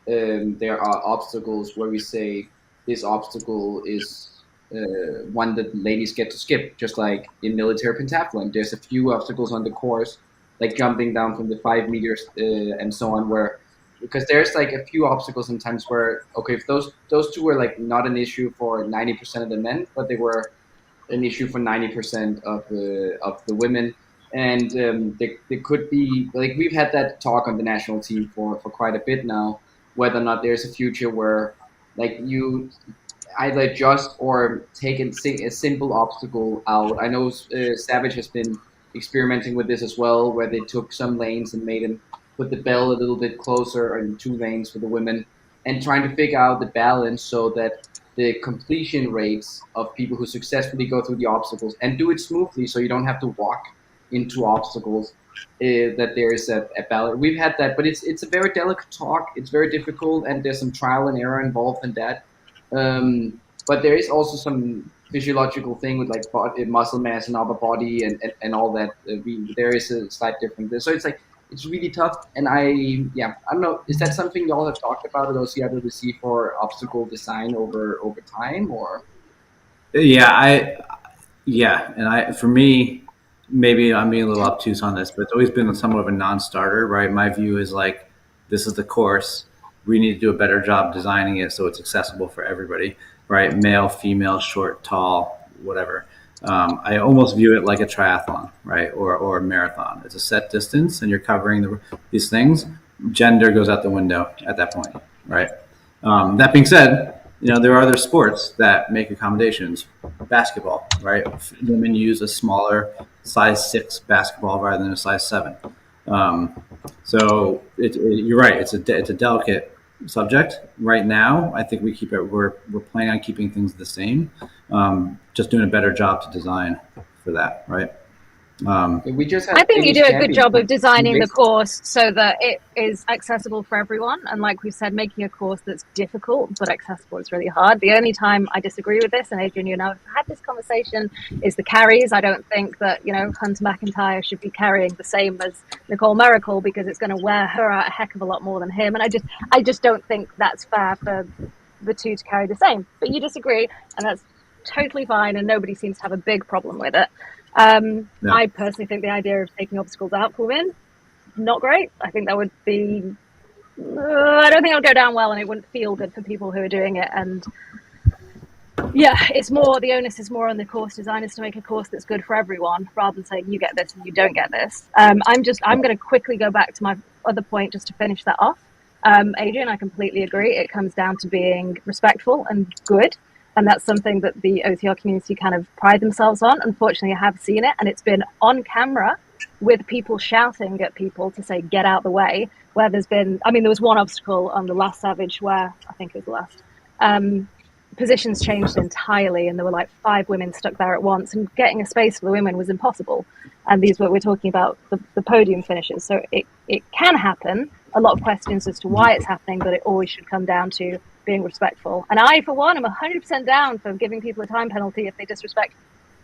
there are obstacles where we say this obstacle is one that ladies get to skip, just like in military pentathlon. There's a few obstacles on the course, like jumping down from the 5 meters and so on, because there's like a few obstacles sometimes where, okay, if those two were like not an issue for 90% of the men, but they were an issue for 90% of the women. And there could be, like, we've had that talk on the national team for quite a bit now, whether or not there's a future where like you either adjust or take a simple obstacle out. I know Savage has been experimenting with this as well, where they took some lanes and made them put the bell a little bit closer in 2 lanes for the women, and trying to figure out the balance so that the completion rates of people who successfully go through the obstacles and do it smoothly, so you don't have to walk into obstacles, that there is a balance. We've had that, but it's a very delicate talk. It's very difficult, and there's some trial and error involved in that. But there is also some physiological thing with like muscle mass and upper body and all that. There is a slight difference there. So it's really tough. And I don't know, is that something y'all have talked about at OCRWC for obstacle design over time, or? For me, maybe I'm being a little obtuse on this, but it's always been somewhat of a non-starter, right? My view is like, this is the course. We need to do a better job designing it so it's accessible for everybody, right? Male, female, short, tall, whatever. I almost view it like a triathlon, right? Or a marathon. It's a set distance and you're covering these things. Gender goes out the window at that point, right? That being said, there are other sports that make accommodations. Basketball, right? Women use a smaller size 6 basketball rather than a size 7. So you're right. It's a delicate subject right now. I think we're planning on keeping things the same, just doing a better job to design for that, right? I think you do a good job of designing the course so that it is accessible for everyone. And like we said, making a course that's difficult but accessible is really hard. The only time I disagree with this, and Adrian, you know, I've had this conversation, is the carries. I don't think that, Hunter McIntyre should be carrying the same as Nicole Miracle, because it's going to wear her out a heck of a lot more than him. And I just don't think that's fair for the two to carry the same. But you disagree, and that's totally fine, and nobody seems to have a big problem with it. No. I personally think the idea of taking obstacles out for women, not great. I think that would be, I don't think it would go down well, and it wouldn't feel good for people who are doing it. And the onus is more on the course designers to make a course that's good for everyone, rather than saying you get this and you don't get this. I'm going to quickly go back to my other point just to finish that off. Adrian, I completely agree. It comes down to being respectful and good. And that's something that the OCR community kind of pride themselves on. Unfortunately, I have seen it, and it's been on camera with people shouting at people to say, get out the way, where there was one obstacle on the last Savage where, I think it was the last, positions changed entirely, and there were like 5 women stuck there at once, and getting a space for the women was impossible. And we're talking about the podium finishes. So it can happen. A lot of questions as to why it's happening, but it always should come down to being respectful. And I, for one, am 100% down for giving people a time penalty if they disrespect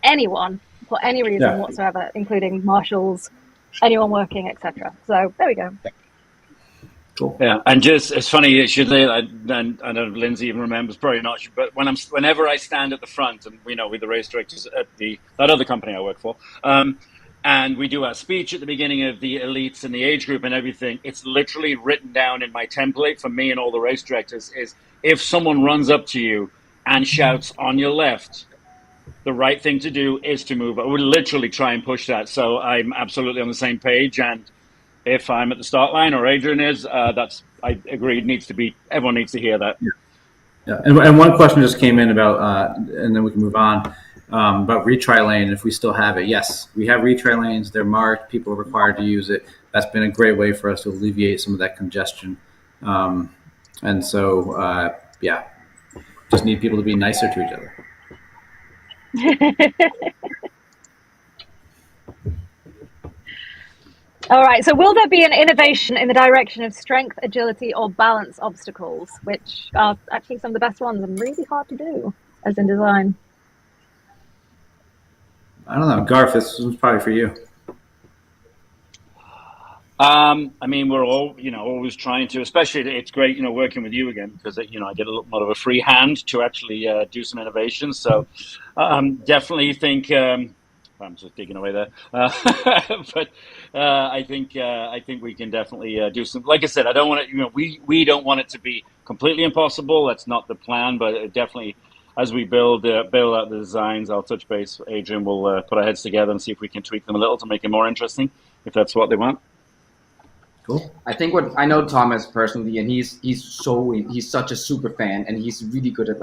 anyone for any reason whatsoever, including marshals, anyone working, etc. So there we go. Cool. Yeah, and just it's funny. It should. I don't know if Lindsay even remembers. Probably not. But whenever I stand at the front, and with the race directors at that other company I work for, and we do our speech at the beginning of the elites and the age group and everything, it's literally written down in my template for me and all the race directors. Is if someone runs up to you and shouts on your left, the right thing to do is to move. I would literally try and push that. So I'm absolutely on the same page. And if I'm at the start line or Adrian is, I agree. Everyone needs to hear that. Yeah. And one question just came in about, and then we can move on, about retry lane. If we still have it. Yes, we have retry lanes. They're marked. People are required to use it. That's been a great way for us to alleviate some of that congestion. And so, just need people to be nicer to each other. All right, so will there be an innovation in the direction of strength, agility, or balance obstacles, which are actually some of the best ones and really hard to do as in design? I don't know, Garth, this was probably for you. I mean, we're all, always trying to, especially it's great, working with you again, because, I get a little more of a free hand to actually do some innovations. So definitely think, I'm just digging away there. But I think we can definitely do some, like I said, I don't want it, we don't want it to be completely impossible. That's not the plan, but definitely as we build out the designs, I'll touch base. Adrian will put our heads together and see if we can tweak them a little to make it more interesting, if that's what they want. Cool. I think I know Thomas personally, and he's such a super fan, and he's really good at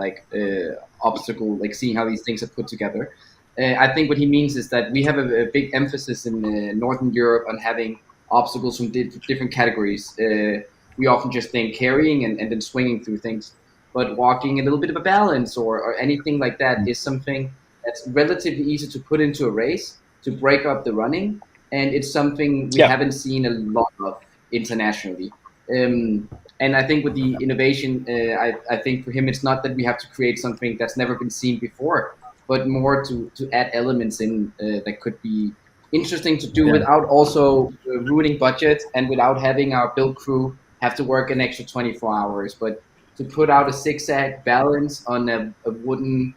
obstacle, seeing how these things are put together. I think what he means is that we have a big emphasis in Northern Europe on having obstacles from different categories. We often just think carrying and then swinging through things, but walking a little bit of a balance or anything like that is something that's relatively easy to put into a race to break up the running, and it's something we haven't seen a lot of internationally. And I think with the innovation, I think for him it's not that we have to create something that's never been seen before, but more to add elements in that could be interesting to do without also ruining budget and without having our build crew have to work an extra 24 hours. But to put out a zigzag balance on a wooden...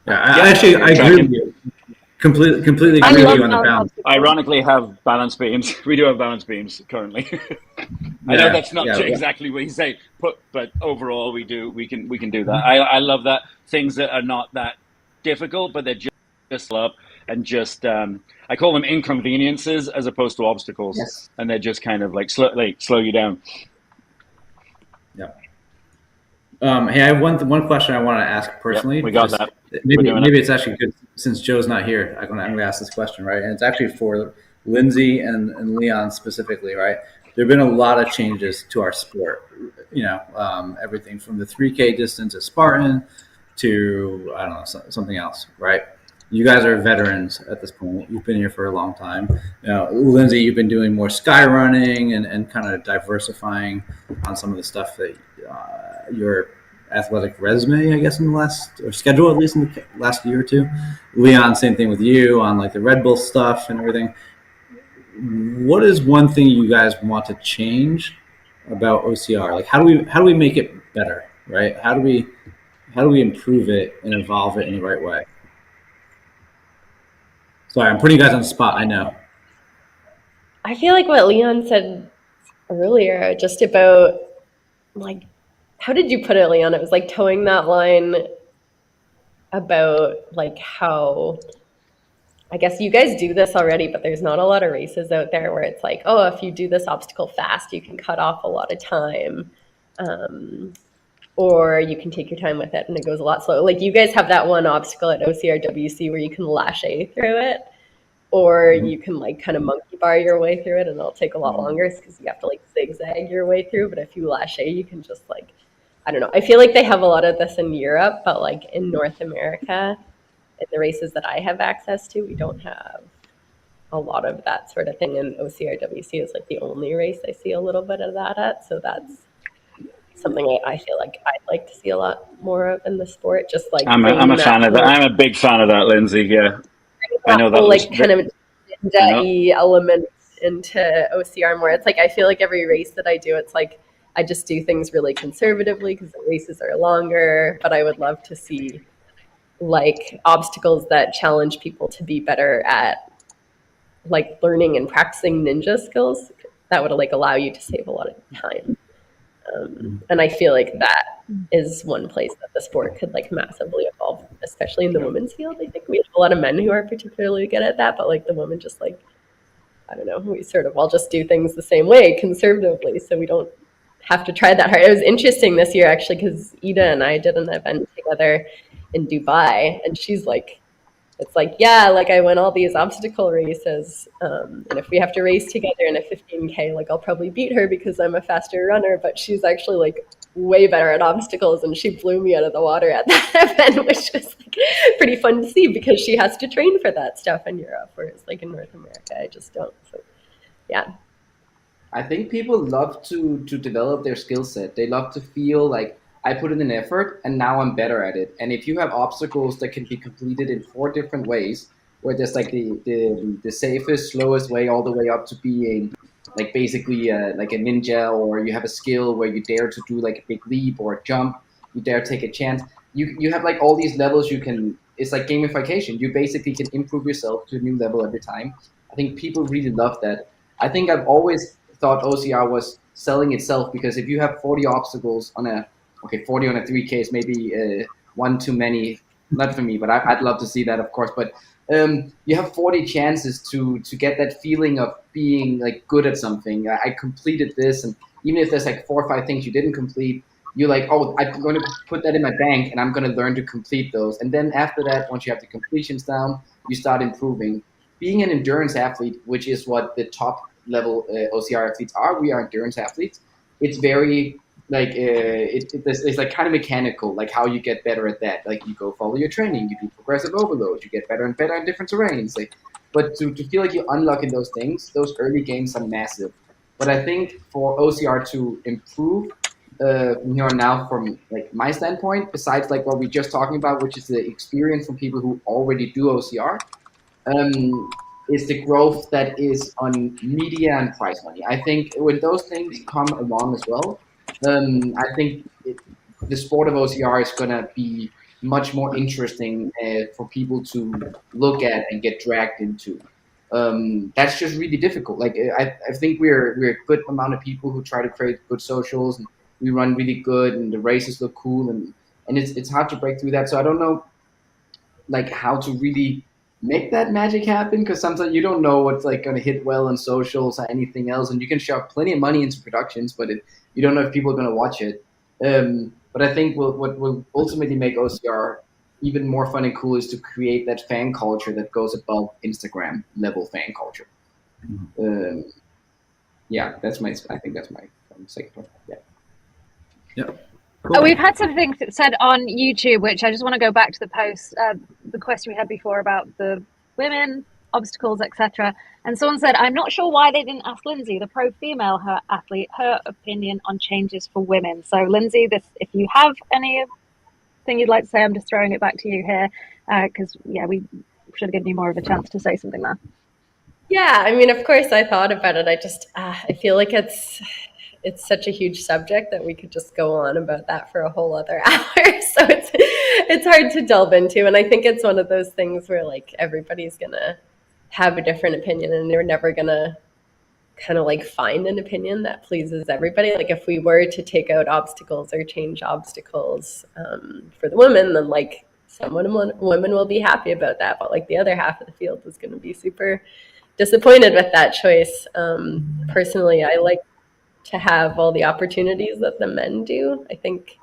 I agree with you. Completely agree with you on the balance. Ironically, have balance beams. We do have balance beams currently. I know that's not exactly what you say, but overall we can do that. I love that. Things that are not that difficult, but they're just up and just I call them inconveniences as opposed to obstacles, and they're just kind of slow you down. Yeah. Hey, I have one question I want to ask personally. We got that. Maybe it's actually good since Joe's not here. I'm going to ask this question, right? And it's actually for Lindsay and Leon specifically, right? There have been a lot of changes to our sport. Everything from the 3K distance at Spartan to I don't know something else, right? You guys are veterans at this point. You've been here for a long time. Lindsay, you've been doing more sky running and kind of diversifying on some of the stuff that your athletic resume, I guess, in the last, or schedule at least in the last year or two. Leon, same thing with you on the Red Bull stuff and everything. What is one thing you guys want to change about OCR? How do we make it better, right? How do we improve it and evolve it in the right way? Sorry, I'm putting you guys on the spot. I know. I feel like what Leon said earlier, just about how did you put it, Leon? It was towing that line about how, I guess you guys do this already, but there's not a lot of races out there where it's if you do this obstacle fast, you can cut off a lot of time. Or you can take your time with it and it goes a lot slower. You guys have that one obstacle at OCRWC where you can lache through it, or you can kind of monkey bar your way through it and it'll take a lot longer because you have to zigzag your way through. But if you lache, you can just I don't know. I feel they have a lot of this in Europe, but in North America, in the races that I have access to, we don't have a lot of that sort of thing. And OCRWC is the only race I see a little bit of that at. So that's something I feel I'd like to see a lot more of in the sport. Just I'm a fan of that. I'm a big fan of that, Lindsay. Yeah, I know that kind of ninja-y elements into OCR more. It's like, I feel like every race that I do, it's like, I just do things really conservatively because the races are longer, but I would love to see like obstacles that challenge people to be better at like learning and practicing ninja skills that would like allow you to save a lot of time. And I feel like that is one place that the sport could like massively evolve, especially in the women's field. I think we have a lot of men who are particularly good at that, but like the women just like, I don't know, we sort of all just do things the same way conservatively, so we don't have to try that hard. It was interesting this year actually because Ida and I did an event together in Dubai, and she's like, it's like, yeah, like I win all these obstacle races, and if we have to race together in a 15K, like I'll probably beat her because I'm a faster runner, but she's actually like way better at obstacles, and she blew me out of the water at that event, which was like pretty fun to see because she has to train for that stuff in Europe, whereas like in North America, I just don't. So yeah. I think people love to develop their skill set. They love to feel like I put in an effort and now I'm better at it. And if you have obstacles that can be completed in 4 different ways, where there's like the safest, slowest way all the way up to being like basically like a ninja, or you have a skill where you dare to do like a big leap or a jump, you dare take a chance. You have like all these levels you can, it's like gamification. You basically can improve yourself to a new level every time. I think people really love that. I think I've always thought OCR was selling itself because if you have 40 obstacles on a 40 on a 3K is maybe one too many, not for me, but I'd love to see that, of course. But you have 40 chances to get that feeling of being like good at something. I completed this, and even if there's like 4 or 5 things you didn't complete, you're like, oh, I'm going to put that in my bank, and I'm going to learn to complete those. And then after that, once you have the completions down, you start improving. Being an endurance athlete, which is what the top level OCR athletes are, we are endurance athletes. It's very like it's like kind of mechanical, like how you get better at that. Like you go follow your training, you do progressive overload, you get better and better in different terrains. Like, but to feel like you're unlocking those things, those early games are massive. But I think for OCR to improve from here on now, from like my standpoint, besides like what we're just talking about, which is the experience from people who already do OCR, is the growth that is on media and prize money. I think when those things come along as well, I think the sport of OCR is going to be much more interesting for people to look at and get dragged into. That's just really difficult. Like I think we're a good amount of people who try to create good socials, and we run really good, and the races look cool, and it's hard to break through that. So I don't know like how to really make that magic happen, because sometimes you don't know what's like going to hit well on socials or anything else, and you can shove plenty of money into productions, but you don't know if people are going to watch it. But I think what will ultimately make OCR even more fun and cool is to create that fan culture that goes above Instagram level fan culture. Yeah, I think that's my second point. Yeah. Yep. Cool. We've had something said on YouTube, which I just want to go back to the post, the question we had before about the women, obstacles, etc. And someone said, I'm not sure why they didn't ask Lindsay, the pro female athlete, her opinion on changes for women. So Lindsay, if you have anything you'd like to say, I'm just throwing it back to you here, because we should have given you more of a chance to say something there. Yeah, I mean, of course I thought about it. I just, I feel like it's such a huge subject that we could just go on about that for a whole other hour. So it's hard to delve into. And I think it's one of those things where like everybody's going to have a different opinion, and they're never going to kind of like find an opinion that pleases everybody. Like if we were to take out obstacles or change obstacles for the women, then like some women will be happy about that. But like the other half of the field is going to be super disappointed with that choice. Personally, I like to have all the opportunities that the men do. I think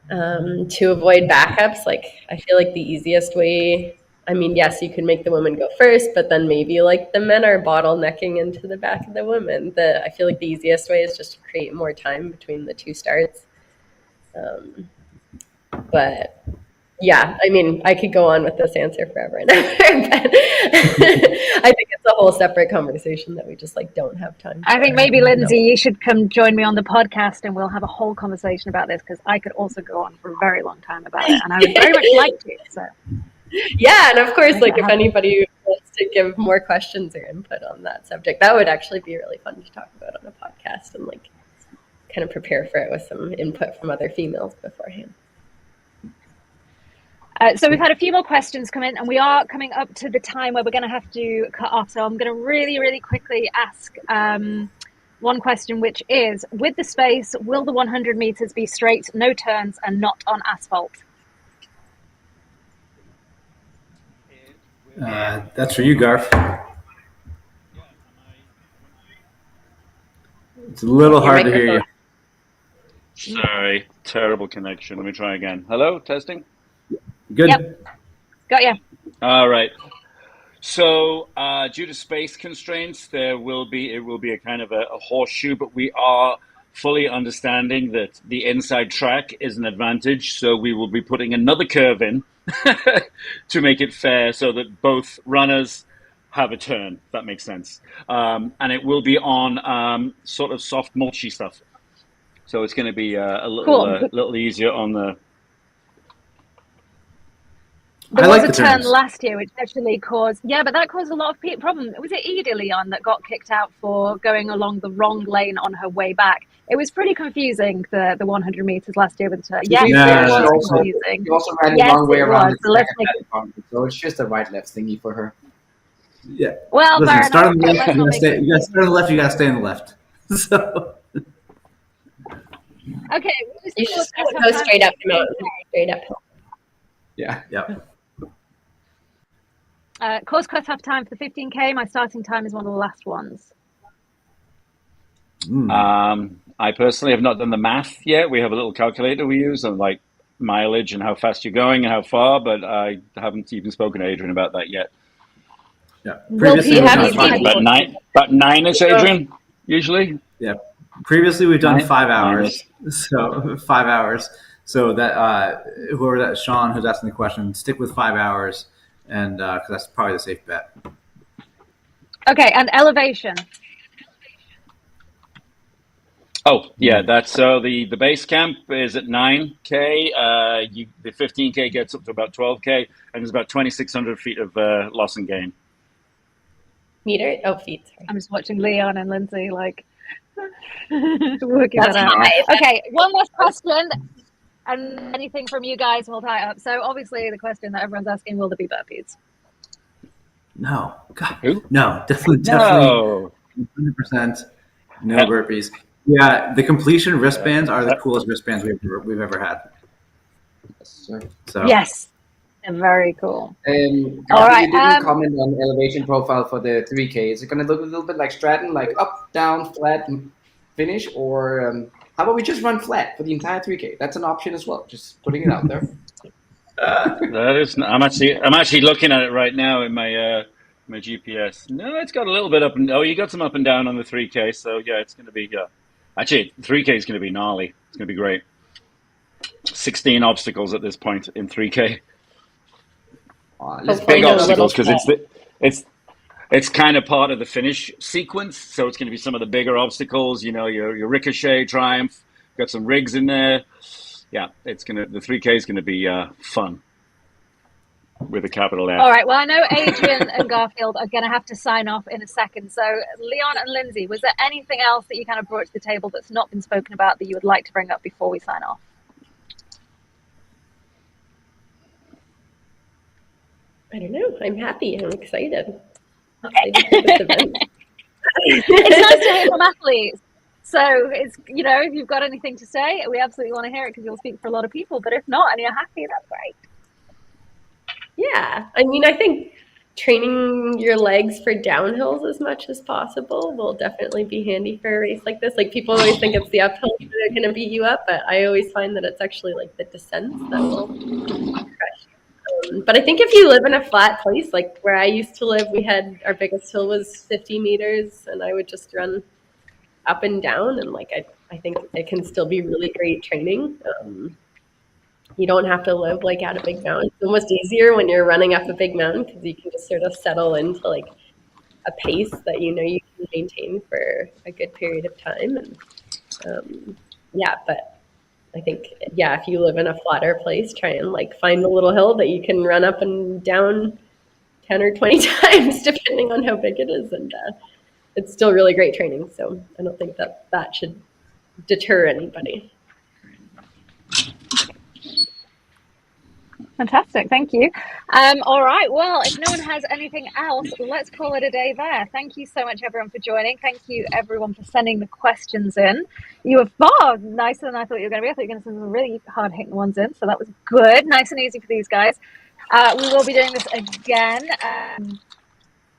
to avoid backups, like I feel like the easiest way, I mean, yes, you could make the women go first, but then maybe like the men are bottlenecking into the back of the women. I feel like the easiest way is just to create more time between the two starts. But yeah, I mean, I could go on with this answer forever and ever, but I think it's a whole separate conversation that we just like don't have time for. I think maybe Lindsay, you should come join me on the podcast and we'll have a whole conversation about this, because I could also go on for a very long time about it, and I would very much like to. So yeah, and of course, like if anybody wants to give more questions or input on that subject. That would actually be really fun to talk about on a podcast and like kind of prepare for it with some input from other females beforehand. So we've had a few more questions come in, and we are coming up to the time where we're going to have to cut off. So I'm going to really, really quickly ask one question, which is, with the space, will the 100 meters be straight, no turns, and not on asphalt? That's for you, Garf. It's a little hard to hear you. Sorry, terrible connection. Let me try again. Hello, testing? Good. Yep. Got you. All right. So due to space constraints, it will be a kind of a horseshoe, but we are fully understanding that the inside track is an advantage. So we will be putting another curve in to make it fair so that both runners have a turn, if that makes sense. And it will be on sort of soft mulchy stuff. So it's going to be a little easier on the... There was a turn last year which actually caused, but that caused a lot of problem. Was it Edie, Leon, that got kicked out for going along the wrong lane on her way back? It was pretty confusing, the 100 meters last year with the turn. Yes, it was confusing. She also ran the wrong way around the second, so it's just a right-left thingy for her. Yeah. Well, listen, start on the left. You gotta start on the left. You gotta stay on the left. So. Okay. You just go straight up the mountain, straight uphill. Yeah. Yep. Course cut-off time for the 15K. My starting time is one of the last ones. I personally have not done the math yet. We have a little calculator we use on like mileage and how fast you're going and how far, but I haven't even spoken to Adrian about that yet. Yeah. About nine-ish, Adrian, usually. Yeah. Previously, we've done 5 hours. So 5 hours. So that whoever that Sean who's asking the question, stick with 5 hours, and because that's probably the safe bet. Okay, and elevation. Oh yeah, that's the base camp is at 9K. The 15K gets up to about 12K, and there's about 2,600 feet of loss and gain. Meter? Oh, feet. Sorry. I'm just watching Leon and Lindsay like working that out. Okay, one last question. And anything from you guys will tie up. So obviously the question that everyone's asking, will there be burpees? No. God. Who? No. Definitely. 100% no burpees. Yeah, the completion wristbands are the coolest wristbands we've ever had. Yes, sir. So. Yes. They're very cool. All right. You didn't comment on the elevation profile for the 3K. Is it going to look a little bit like Stratton, like up, down, flat, finish, or... how about we just run flat for the entire 3K? That's an option as well. Just putting it out there. That is. I'm actually looking at it right now in my my GPS. No, it's got a little bit up and you got some up and down on the 3K. So yeah, it's going to be. Actually, 3K is going to be gnarly. It's going to be great. 16 obstacles at this point in 3K. It's big obstacles because it's kind of part of the finish sequence, so it's going to be some of the bigger obstacles. You know, your Ricochet, Triumph, got some rigs in there. Yeah, the 3K is going to be fun with a capital F. All right. Well, I know Adrian and Garfield are going to have to sign off in a second. So, Leon and Lindsay, was there anything else that you kind of brought to the table that's not been spoken about that you would like to bring up before we sign off? I don't know. I'm happy. I'm excited. Okay. It's nice to hear from athletes. So it's, if you've got anything to say, we absolutely want to hear it because you'll speak for a lot of people. But if not, and you're happy, that's great. Yeah. I mean, I think training your legs for downhills as much as possible will definitely be handy for a race like this. Like, people always think it's the uphills that are going to beat you up, but I always find that it's actually like the descents that will crush you. But I think if you live in a flat place, like where I used to live, our biggest hill was 50 meters, and I would just run up and down, and like I think it can still be really great training. You don't have to live like at a big mountain. It's almost easier when you're running up a big mountain because you can just sort of settle into like a pace that you can maintain for a good period of time. And but I think if you live in a flatter place, try and like find a little hill that you can run up and down 10 or 20 times, depending on how big it is. And it's still really great training. So I don't think that should deter anybody. Fantastic, thank you. All right, well, if no one has anything else, let's call it a day there. Thank you so much, everyone, for joining. Thank you, everyone, for sending the questions in. You were far nicer than I thought you were going to be. I thought you were going to send some really hard-hitting ones in, so that was good. Nice and easy for these guys. We will be doing this again.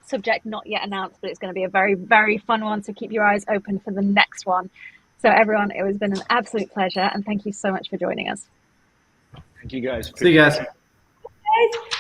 Subject not yet announced, but it's going to be a very, very fun one, so keep your eyes open for the next one. So, everyone, it has been an absolute pleasure, and thank you so much for joining us. Thank you, guys. See you guys. Guys.